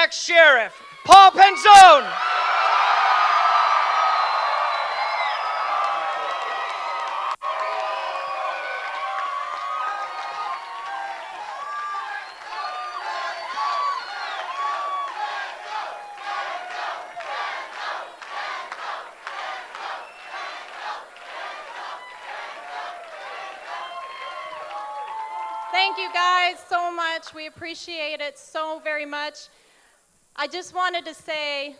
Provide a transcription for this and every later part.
next sheriff, Paul Penzone. Thank you guys so much. We appreciate it so very much. I just wanted to say,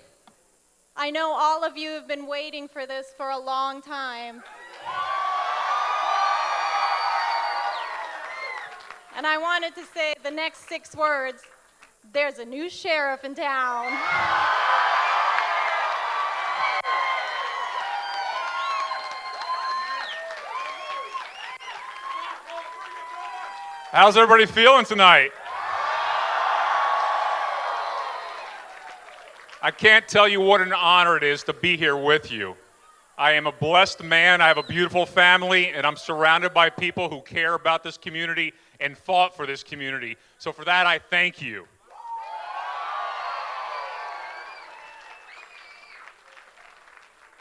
I know all of you have been waiting for this for a long time. And I wanted to say the next 6 words, there's a new sheriff in town. How's everybody feeling tonight? I can't tell you what an honor it is to be here with you. I am a blessed man, I have a beautiful family, and I'm surrounded by people who care about this community and fought for this community. So for that, I thank you.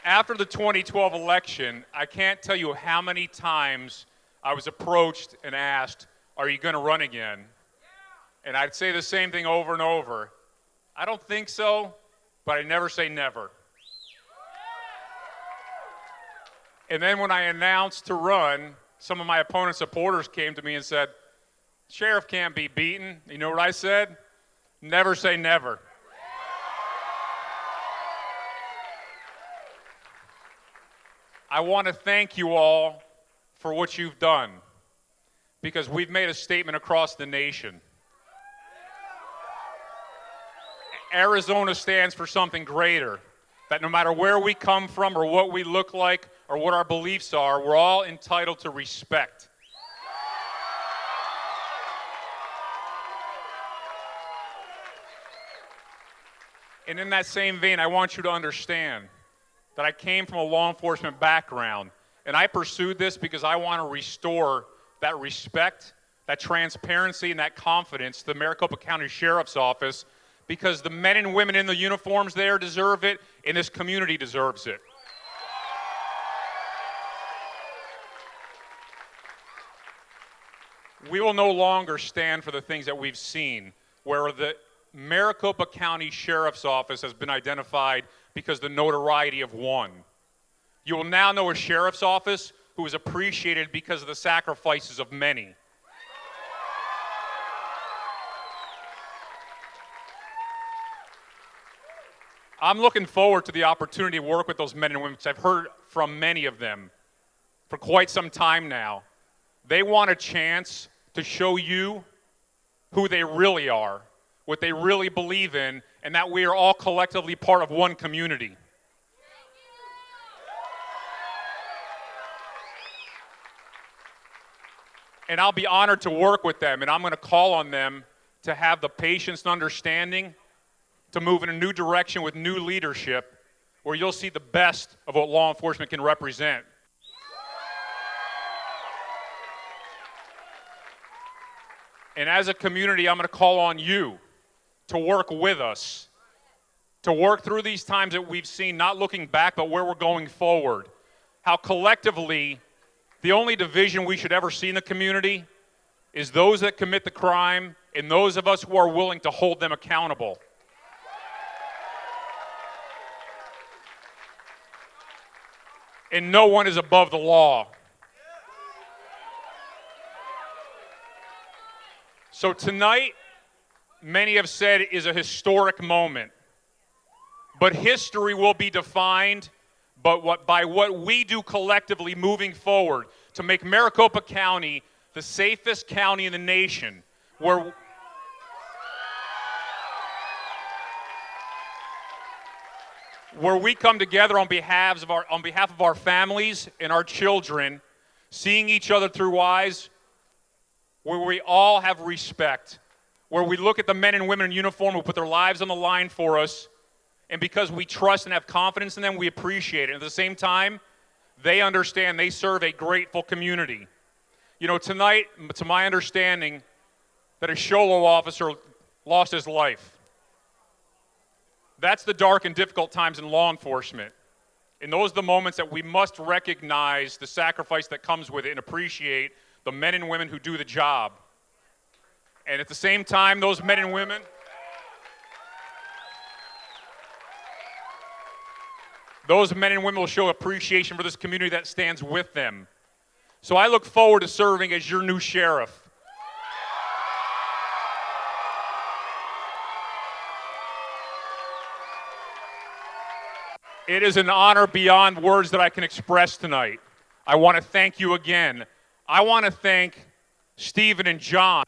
After the 2012 election, I can't tell you how many times I was approached and asked, are you going to run again? And I'd say the same thing over and over. I don't think so, but I never say never. And then when I announced to run, some of my opponent's supporters came to me and said, Sheriff can't be beaten. You know what I said? Never say never. I want to thank you all for what you've done, because we've made a statement across the nation. Arizona stands for something greater, that no matter where we come from or what we look like or what our beliefs are, we're all entitled to respect. And in that same vein, I want you to understand that I came from a law enforcement background, and I pursued this because I want to restore that respect, that transparency, and that confidence to the Maricopa County Sheriff's Office, because the men and women in the uniforms there deserve it, and this community deserves it. We will no longer stand for the things that we've seen, where the Maricopa County Sheriff's Office has been identified because the notoriety of one. You will now know a sheriff's office who is appreciated because of the sacrifices of many. I'm looking forward to the opportunity to work with those men and women, because I've heard from many of them for quite some time now. They want a chance to show you who they really are, what they really believe in, and that we are all collectively part of one community. And I'll be honored to work with them, and I'm going to call on them to have the patience and understanding to move in a new direction with new leadership, where you'll see the best of what law enforcement can represent. And as a community, I'm going to call on you to work with us, to work through these times that we've seen, not looking back, but where we're going forward. How collectively, the only division we should ever see in the community is those that commit the crime and those of us who are willing to hold them accountable. And no one is above the law. So tonight, many have said, is a historic moment. But history will be defined by what we do collectively moving forward to make Maricopa County the safest county in the nation, where we come together on behalf of our families and our children, seeing each other through eyes where we all have respect, where we look at the men and women in uniform who put their lives on the line for us, and because we trust and have confidence in them, we appreciate it. And at the same time, they understand they serve a grateful community. You know, tonight, to my understanding, that a Sholo officer lost his life. That's the dark and difficult times in law enforcement. And those are the moments that we must recognize the sacrifice that comes with it and appreciate the men and women who do the job. And at the same time, those men and women will show appreciation for this community that stands with them. So I look forward to serving as your new sheriff. It is an honor beyond words that I can express tonight. I want to thank you again. I want to thank Stephen and John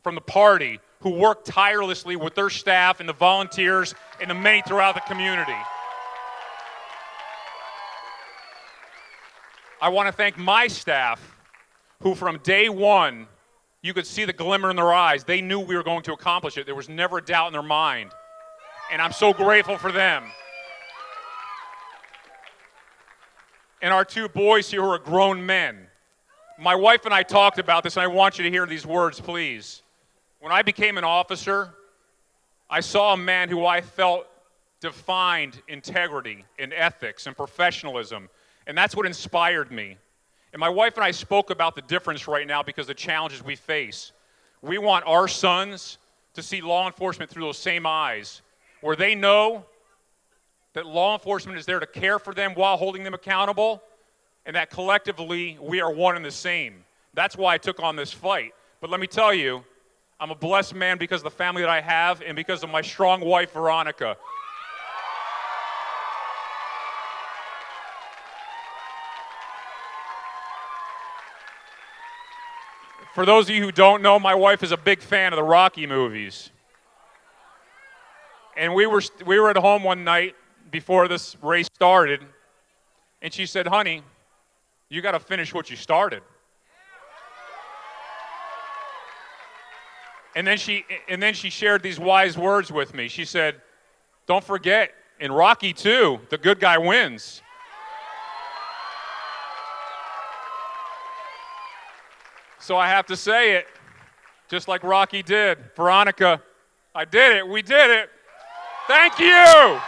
from the party who work tirelessly with their staff and the volunteers and the many throughout the community. I want to thank my staff who from day one, you could see the glimmer in their eyes. They knew we were going to accomplish it. There was never a doubt in their mind. And I'm so grateful for them. And our two boys here who are grown men. My wife and I talked about this, and I want you to hear these words, please. When I became an officer, I saw a man who I felt defined integrity and ethics and professionalism, and that's what inspired me. And my wife and I spoke about the difference right now because of the challenges we face. We want our sons to see law enforcement through those same eyes, where they know that law enforcement is there to care for them while holding them accountable, and that collectively we are one and the same. That's why I took on this fight. But let me tell you, I'm a blessed man because of the family that I have and because of my strong wife, Veronica. For those of you who don't know, my wife is a big fan of the Rocky movies. And we were at home one night before this race started, and she said, "Honey, you got to finish what you started." And then she shared these wise words with me. She said, "Don't forget, in Rocky 2, the good guy wins." So I have to say it, just like Rocky did. Veronica, I did it. We did it. Thank you.